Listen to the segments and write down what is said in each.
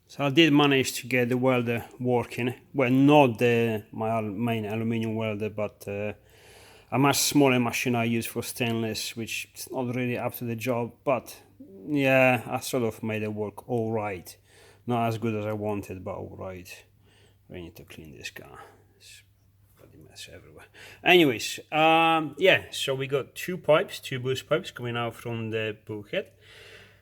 So I did manage to get the welder working. Well, not my main aluminium welder, but a much smaller machine I use for stainless, which is not really up to the job. But yeah, I sort of made it work all right. Not as good as I wanted, but all right. We need to clean this car. It's bloody mess everywhere. Anyways, yeah. So we got two boost pipes coming out from the bulkhead.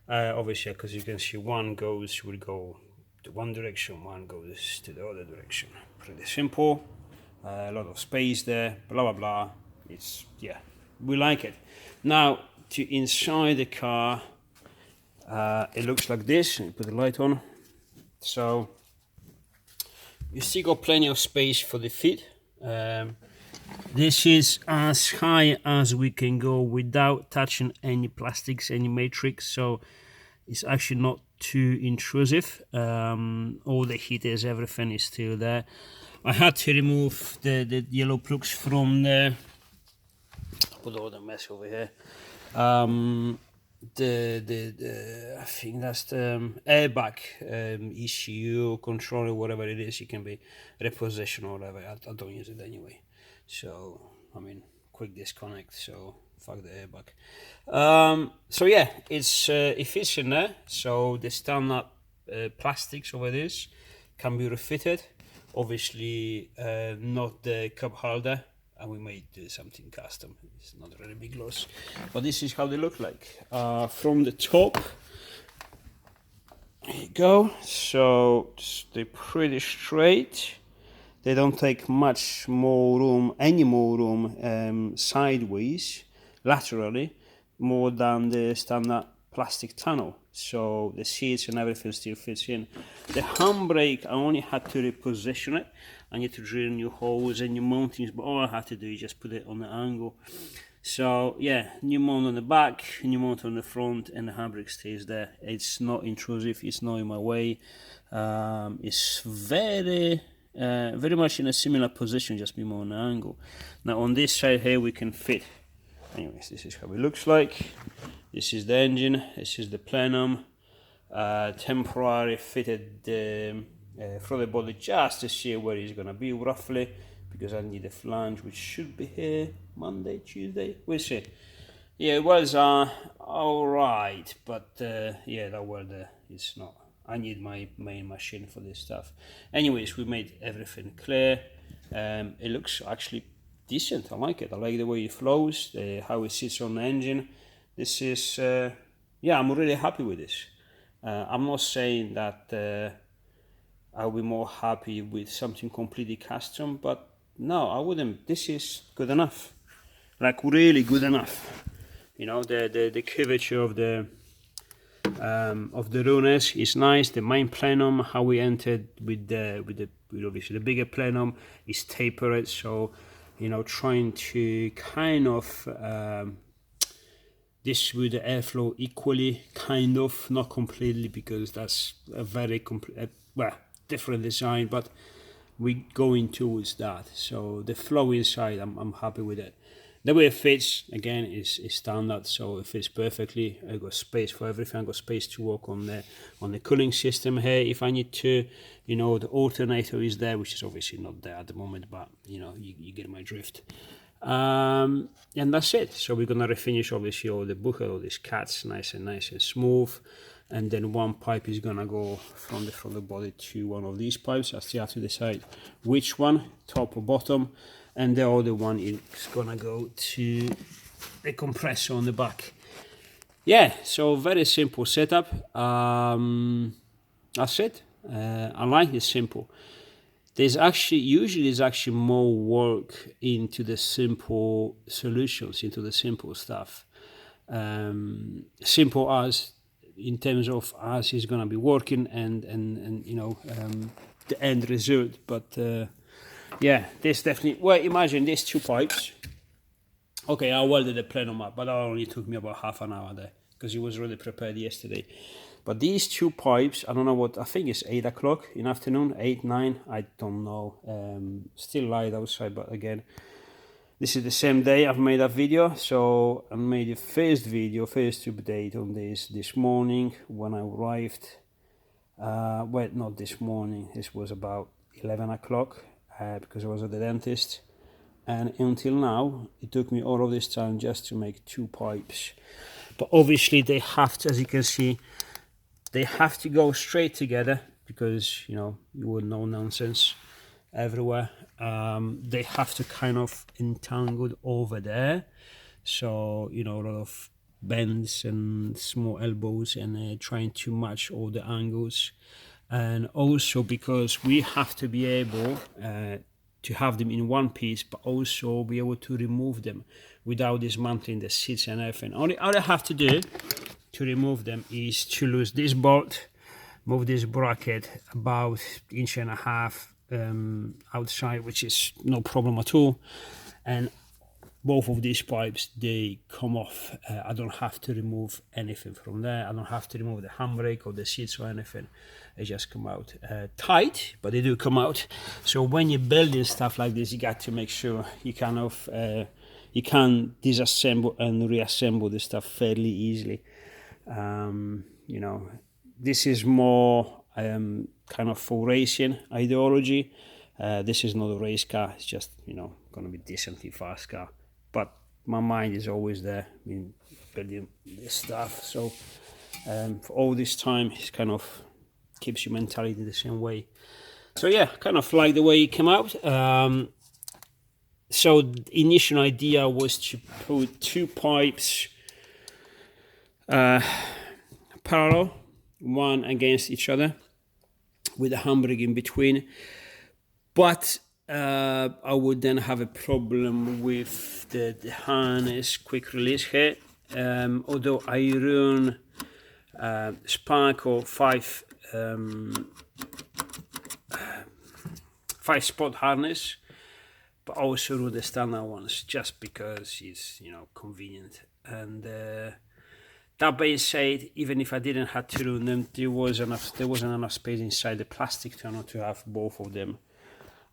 Obviously, because you can see one will go to one direction, one goes to the other direction. Pretty simple. A lot of space there. Blah blah blah. It's yeah, we like it. Now to inside the car, it looks like this. Let me put the light on. So you still got plenty of space for the feet. This is as high as we can go without touching any plastics, any matrix, so it's actually not too intrusive. All the heaters, everything is still there. I had to remove the yellow plugs from the, put all the mess over here. I think that's the airbag ECU controller, whatever it is. It can be repossession or whatever. I don't use it anyway, so I mean quick disconnect, so fuck the airbag. So yeah, it fits in there. So the standard plastics over this can be refitted. Obviously not the cup holder, and we might do something custom. It's not a really big loss, but this is how they look like from the top. There you go. So they're pretty straight. They don't take much more room, any more room sideways, laterally, more than the standard plastic tunnel. So the seats and everything still fits in. The handbrake, I only had to reposition it. I need to drill new holes and new mountings, but all I had to do is just put it on the angle. So yeah, new mount on the back, new mount on the front, and the handbrake stays there. It's not intrusive, it's not in my way. It's very much in a similar position, just be more on the angle. Now on this side here we can fit. Anyways, this is how it looks like. This is the engine, this is the plenum. Temporary fitted for the body just to see where it's gonna be roughly, because I need a flange which should be here Monday, Tuesday, we'll see. Yeah, it was alright, but yeah, that welder is not. I need my main machine for this stuff. Anyways, we made everything clear. It looks actually decent. I like it. I like the way it flows, how it sits on the engine. This is yeah, I'm really happy with this. I'm not saying that I'll be more happy with something completely custom, but no, I wouldn't. This is good enough, like really good enough. You know, the curvature of the runners is nice. The main plenum, how we entered with obviously the bigger plenum, is tapered. So, you know, trying to kind of distribute the airflow equally, kind of, not completely, because that's a very different design, but we're going towards that. So the flow inside, I'm happy with it. The way it fits, again, is standard, so it fits perfectly. I got space for everything. I got space to work on the cooling system here if I need to. You know, the alternator is there, which is obviously not there at the moment, but you know, you get my drift. And that's it. So we're gonna refinish obviously all the bulkhead, all these cuts, nice and smooth. And then one pipe is gonna go from the body to one of these pipes. I still have to decide which one, top or bottom, and the other one is gonna go to the compressor on the back. Yeah, so very simple setup. That's it. I like it simple. There's actually more work into the simple solutions, into the simple stuff. Simple as in terms of as it's gonna be working and you know the end result. But yeah, this definitely. Well, imagine these two pipes. Okay, I welded the plenum up, but that only took me about half an hour there because it was already prepared yesterday. But these two pipes, I don't know what, I think it's 8 o'clock in the afternoon, 8, 9, I don't know. Still light outside, but again, this is the same day I've made a video. So I made the first update on this morning when I arrived Well, not this morning, this was about 11 o'clock, because I was at the dentist, and until now it took me all of this time just to make 2 pipes. But obviously they have to, as you can see, they have to go straight together, because you would know nonsense everywhere. They have to kind of entangled over there, so a lot of bends and small elbows, and trying to match all the angles. And also because we have to be able to have them in one piece, but also be able to remove them without dismantling the seats and everything. All I have to do to remove them is to lose this bolt, move this bracket about 1.5 inches outside, which is no problem at all, and both of these pipes, they come off. I don't have to remove anything from there. I don't have to remove the handbrake or the seats or anything. They just come out tight, but they do come out. So when you're building stuff like this, you got to make sure you kind of you can disassemble and reassemble the stuff fairly easily. This is more kind of for racing ideology. This is not a race car. It's just going to be decently fast car. But my mind is always there, building this stuff. So for all this time, it kind of keeps your mentality the same way. So yeah, kind of like the way it came out. So the initial idea was to put 2 pipes parallel, one against each other, with a handbrake in between. But I would then have a problem with the harness quick release here. Although I run Sparkle 5 spot harness, but also run the standard ones just because it's convenient. And that being said, even if I didn't have to run them, there wasn't enough space inside the plastic tunnel to have both of them.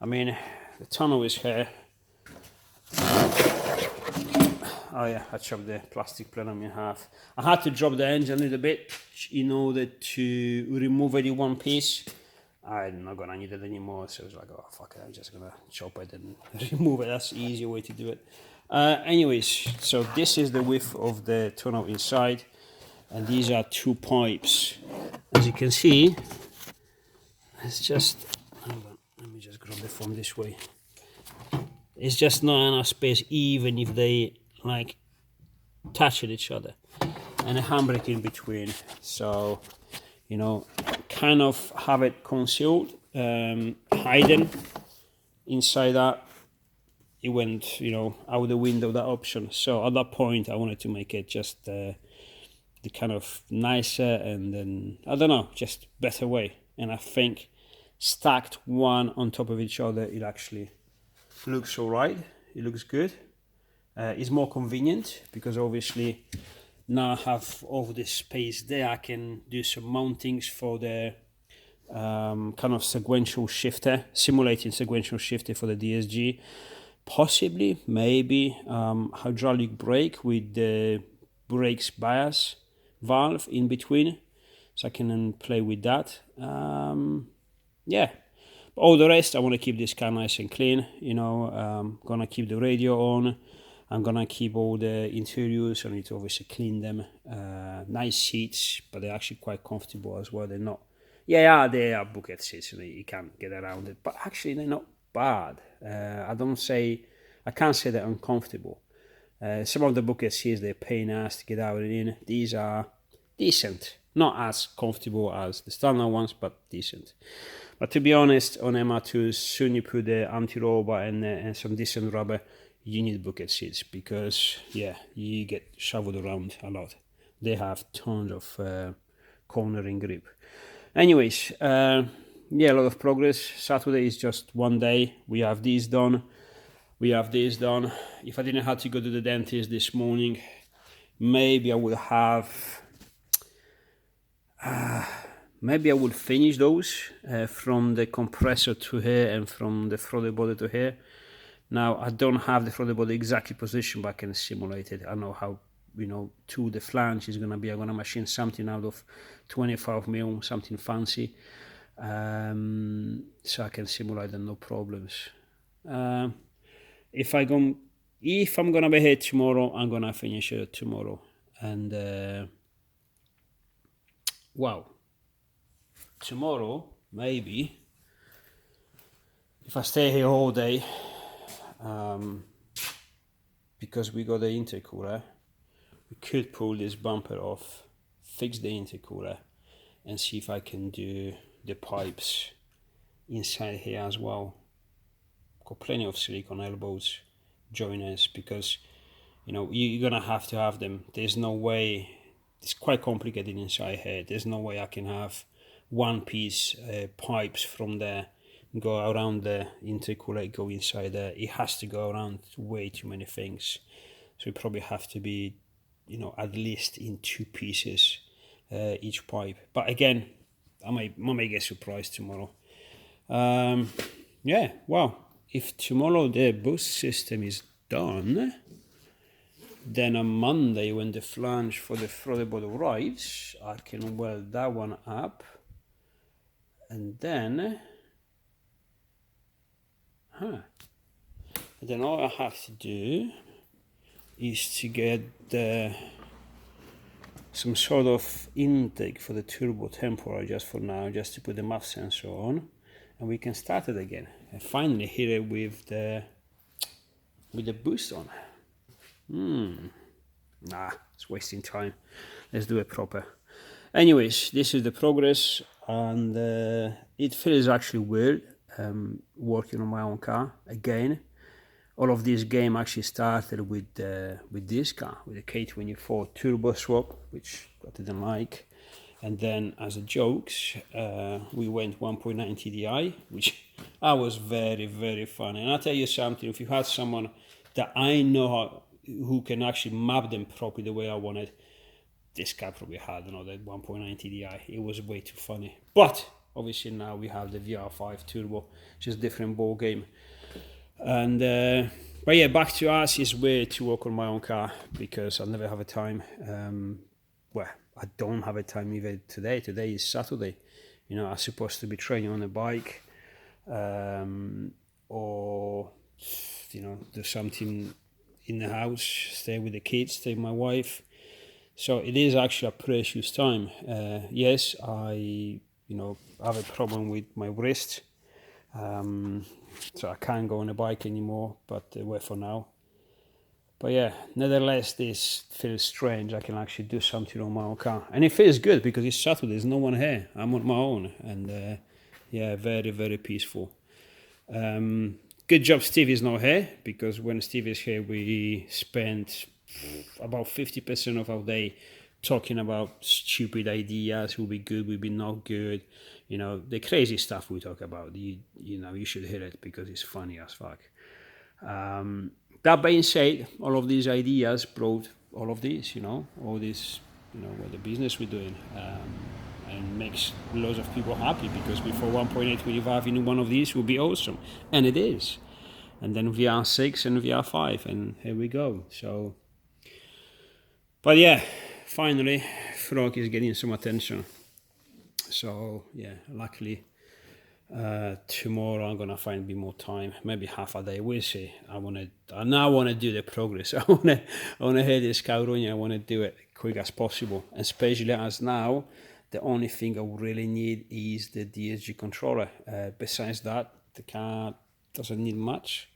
I mean, the tunnel is here. Oh yeah, I chopped the plastic plenum in half. I had to drop the engine a little bit in order to remove any one piece. I'm not gonna need it anymore, so I was like, oh fuck it, I'm just gonna chop it and remove it. That's the easier way to do it. Anyways, so this is the width of the tunnel inside, and these are 2 pipes. As you can see, it's just, hold on, let me just grab the phone this way. It's just not enough space, even if they like touch each other, and a handbrake in between. So kind of have it concealed, hidden inside that. It went out the window, that option. So at that point I wanted to make it just the kind of nicer, and then I don't know, just better way. And I think stacked one on top of each other, it actually looks all right. It looks good. It's more convenient because obviously now I have all this space there. I can do some mountings for the kind of sequential shifter, simulating sequential shifter for the DSG. Possibly, maybe hydraulic brake with the brakes bias valve in between, so I can play with that. Yeah, all the rest I want to keep this car nice and clean. Gonna keep the radio on. I'm gonna keep all the interiors. I need to obviously clean them. Nice seats, but they're actually quite comfortable as well. They're not, they are bucket seats, so you can't get around it, but actually they're not bad. I can't say they're uncomfortable. Some of the bucket seats, they're pain ass to get out and in. These are decent, not as comfortable as the standard ones, but decent. But to be honest, on MR2s, soon you put the anti-roller and some decent rubber, you need bucket seats, because you get shoveled around a lot. They have tons of cornering grip. Anyways, a lot of progress. Saturday is just one day. We have this done. If I didn't have to go to the dentist this morning, maybe I would have finish those from the compressor to here and from the throttle body to here. Now I don't have the throttle body exactly positioned, but I can simulate it. I know how to the flange is gonna be, I'm gonna machine something out of 25mm, something fancy, so I can simulate them no problems. If I'm gonna be here tomorrow, I'm gonna finish it tomorrow. And wow, tomorrow maybe if I stay here all day, because we got the intercooler, we could pull this bumper off, fix the intercooler, and see if I can do the pipes inside here as well. Got plenty of silicone elbows, joiners, because you're gonna have to have them. There's no way, it's quite complicated inside here. There's no way I can have one piece pipes from there go around the intercooler, go inside there. It has to go around way too many things, so it probably have to be at least in two pieces each pipe. But again, I may get surprised tomorrow. Yeah, well, if tomorrow the boost system is done, then on Monday when the flange for the throttle arrives, I can weld that one up, and then all I have to do is to get some sort of intake for the turbo temporary, just for now, just to put the MAF sensor on, and we can start it again and finally hit it with the boost on. Nah, it's wasting time. Let's do it proper. Anyways, this is the progress, and it feels actually weird working on my own car again. All of this game actually started with this car, with the K24 turbo swap, which I didn't like, and then as a jokes we went 1.9 TDI, which I was very, very fun. And I'll tell you something, if you had someone that I know who can actually map them properly the way I wanted, this guy probably had another 1.9 TDI. It was way too funny. But obviously now we have the VR5 Turbo, which is a different ball game. And but yeah, back to us, is weird to work on my own car because I never have a time. Well, I don't have a time even today. Today is Saturday. I'm supposed to be training on a bike, or do something in the house, stay with the kids, stay with my wife. So it is actually a precious time. Yes, I have a problem with my wrist, so I can't go on a bike anymore, but wait for now. But yeah, nevertheless, this feels strange. I can actually do something on my own car, and it feels good because it's Saturday. There's no one here. I'm on my own, and yeah, very, very peaceful. Good job Steve is not here, because when Steve is here, we spend about 50% of our day talking about stupid ideas, will be good, will be not good, the crazy stuff we talk about. You should hear it because it's funny as fuck. That being said, all of these ideas brought all of this, all this, what the business we're doing, and makes loads of people happy, because before 1.8 25 in one of these would be awesome, and it is. And then VR6 and VR5, and here we go. So, but yeah, finally, Frog is getting some attention. So yeah, luckily, tomorrow I'm gonna find a bit more time, maybe half a day. We'll see. I now want to do the progress. I wanna hit this car running. I want to do it quick as possible, especially as now the only thing I really need is the DSG controller. Besides that, the car doesn't need much.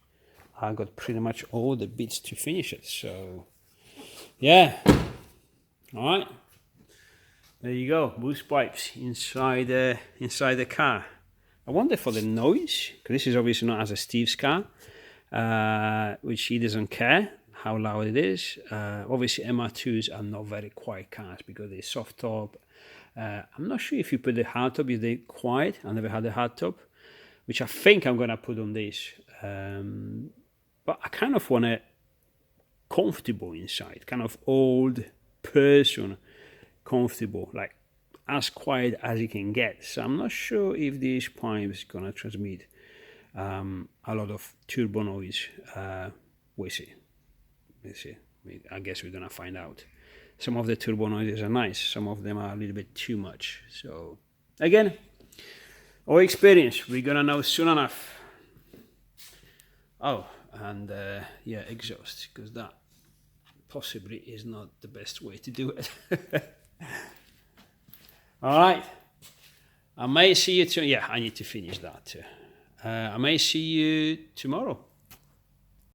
I got pretty much all the bits to finish it. So yeah, all right. There you go, boost pipes inside the car. I wonder for the noise, because this is obviously not as a Steve's car, which he doesn't care how loud it is. Obviously MR2s are not very quiet cars because they're soft top. I'm not sure if you put the hardtop, is they quiet? I never had the hardtop, which I think I'm gonna put on this. But I kind of want it comfortable inside, kind of old person comfortable, like as quiet as you can get. So I'm not sure if these pipes gonna transmit a lot of turbo noise. We'll see. I guess we're gonna find out. Some of the turbo noises are nice, some of them are a little bit too much. So again, our experience, we're gonna know soon enough. Oh, and yeah, exhaust, because that possibly is not the best way to do it. All right, I may see you yeah, I need to finish that too. I may see you tomorrow.